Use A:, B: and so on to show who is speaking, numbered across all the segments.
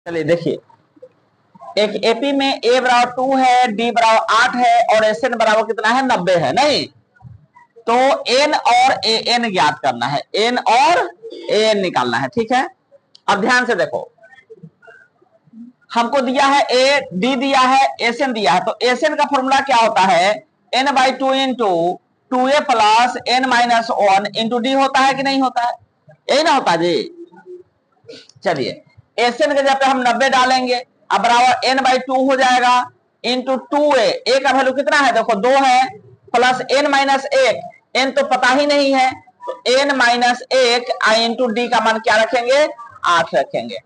A: चलिए देखिए, एक एपी में ए बराबर 2 है, डी बराबर 8 है और एस एन बराबर कितना है 90 है। नहीं तो एन और ए एन ज्ञात करना है, एन और ए एन निकालना है। ठीक है, अब ध्यान से देखो, हमको दिया है ए, डी दिया है, एस एन दिया है। तो एस एन का फॉर्मूला क्या होता है, n by 2 into 2a plus n minus 1 into D होता है कि नहीं होता है, यही ना होता जी। चलिए एस एन के जगह पे हम 90 डालेंगे, अब बराबर एन बाई 2 हो जाएगा इंटू 2a, ए का वैल्यू कितना है देखो 2 है, प्लस एन माइनस 1, एन तो पता ही नहीं है तो एन माइनस 1 इंटू डी का मान क्या रखेंगे 8 रखेंगे।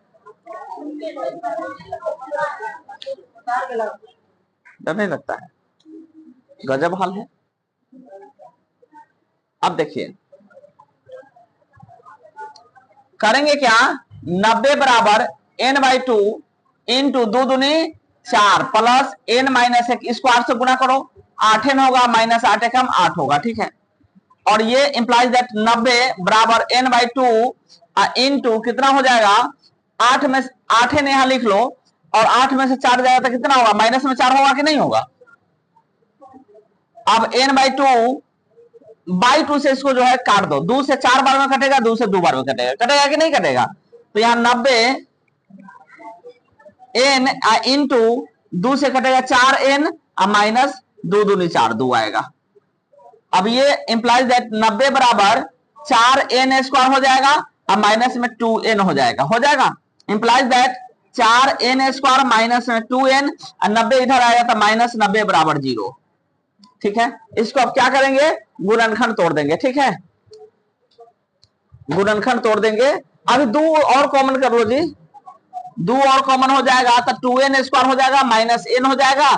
A: डर नहीं लगता है, गजब हाल है। अब देखिए करेंगे क्या, 90 बराबर एन बाई 2 इंटू 2 दूनी 4 प्लस एन माइनस 1, इसको 8 से गुना करो, 8 एन होगा माइनस 8 एकम 8 होगा। ठीक है, और ये इंप्लाइज दैट 90 बराबर एन बाई 2 इंटू कितना हो जाएगा 8 में 8 एन यहां लिख लो और 8 में से 4 जाएगा तो कितना होगा, माइनस में 4 होगा कि नहीं होगा। अब एन बाई 2 से इसको जो है काट दो, 2 से 4 बार में कटेगा, 2 से 2 बार में कटेगा, कटेगा कि नहीं कटेगा। तो यहां 90 एन इंटू 2 से कटेगा 4 एन माइनस 2 दूनी 4, 2 आएगा। अब ये इंप्लाइज दैट 90 बराबर 4 एन स्क्वायर हो जाएगा और माइनस में 2 एन हो जाएगा, हो जाएगा। Implies that 4 n square minus में 2 एन और 90 इधर आएगा तो माइनस 90 बराबर 0। ठीक है, इसको अब क्या करेंगे, गुणनखंड तोड़ देंगे। ठीक है, गुणनखंड तोड़ देंगे। अभी 2 और कॉमन कर लो जी, 2 और कॉमन हो जाएगा तो 2n स्क्वायर हो जाएगा माइनस n हो जाएगा,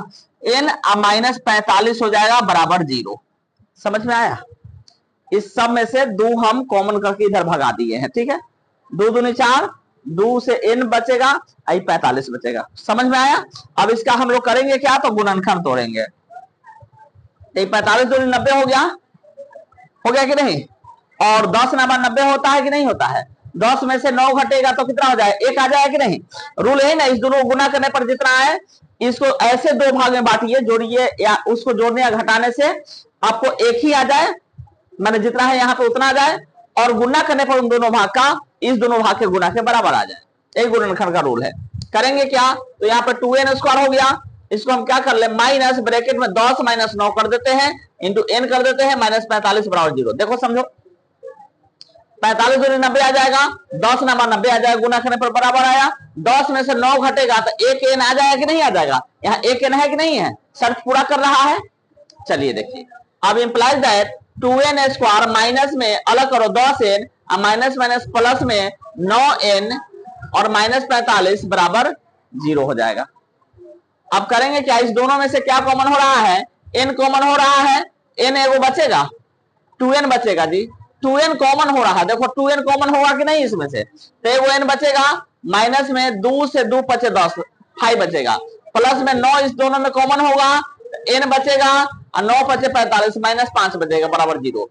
A: n माइनस 45 हो जाएगा बराबर 0। समझ में आया, इस सब में से 2 हम कॉमन करके इधर भगा दिए हैं। ठीक है, 2 दूनी 4, 2 से n बचेगा, 45 बचेगा। समझ में आया। अब इसका हम लोग करेंगे क्या, तो गुणनखंड तोड़ेंगे। 45 दूनी 90 हो गया, हो गया कि नहीं। और 10 नंबर 90 होता है कि नहीं होता है, 10 में से 9 घटेगा तो कितना हो जाए 1 आ जाएगा कि नहीं। रूल है ना, इस दोनों गुना करने पर जितना है इसको ऐसे 2 भाग में बांटिए, जोड़िए या उसको जोड़ने या घटाने से आपको 1 ही आ जाए, मैंने जितना है यहाँ पे उतना आ जाए, और गुना करने पर उन दोनों भाग का इस दोनों भाग के गुना के बराबर आ जाए। यही गुणनखंड का रूल है। करेंगे क्या, तो यहाँ पे 2n स्क्वायर हो गया, इसको हम क्या कर ले माइनस ब्रैकेट में 10 माइनस 9 कर देते हैं इंटू n कर देते हैं माइनस 45 बराबर 0। देखो समझो, 45 दूनी 90 आ जाएगा, 10 नंबर 90 आ जाएगा, गुना करने पर बराबर आया। 10 में से 9 घटेगा तो 1 n आ जाएगा कि नहीं आ जाएगा, यहाँ 1 n है कि नहीं है, शर्त पूरा कर रहा है। चलिए देखिए, अब implies that 2n square minus में अलग करो 10n और माइनस माइनस प्लस में 9n और माइनस 45 बराबर 0 हो जाएगा। अब करेंगे क्या, इस दोनों में से क्या कॉमन हो रहा है, n कॉमन हो रहा है, n एगो बचेगा, 2n बचेगा जी, 2n कॉमन हो रहा है। देखो 2n कॉमन होगा कि नहीं इसमें से, तो एगो n बचेगा, माइनस में 2 से 2 बचे 10 5 बचेगा, प्लस में 9 इस दोनों में कॉमन होगा, n बचेगा और 9 बचे 45 माइनस 5 बचेगा बराबर 0।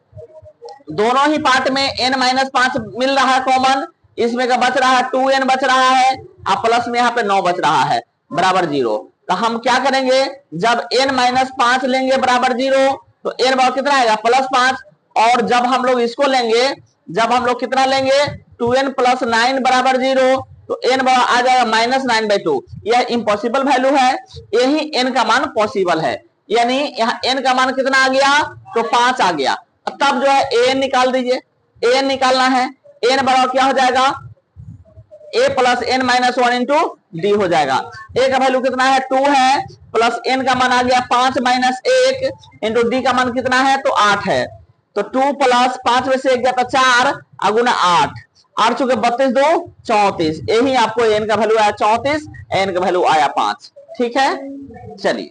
A: दोनों ही पार्ट में n माइनस 5 मिल रहा है कॉमन, इसमें का बच रहा है 2n बच रहा है और प्लस में यहाँ पे 9 बच रहा है बराबर 0। तो हम क्या करेंगे, जब n माइनस 5 लेंगे बराबर 0 तो n बराबर कितना आएगा +5, और जब हम लोग इसको लेंगे, जब हम लोग कितना लेंगे 2n प्लस 9 बराबर 0 तो n बराबर आ जाएगा माइनस 9/2। यह इम्पॉसिबल वैल्यू है, यही n का मान पॉसिबल है, यानी यहाँ n का मान कितना आ गया तो 5 आ गया। तब जो है an निकाल दीजिए, an निकालना है, n बराबर क्या हो जाएगा a plus n minus 1 into D हो जाएगा। a का वैल्यू कितना है 2 है, प्लस n का मान आ गया 5 माइनस 1 इंटू डी का मान कितना है तो 8 है। तो 2 प्लस 5 में से 1 जाता 4 अगुना 8, 8 चुके 32 2 34, यही आपको n का वैल्यू आया 34, n का वैल्यू आया 5। ठीक है, चलिए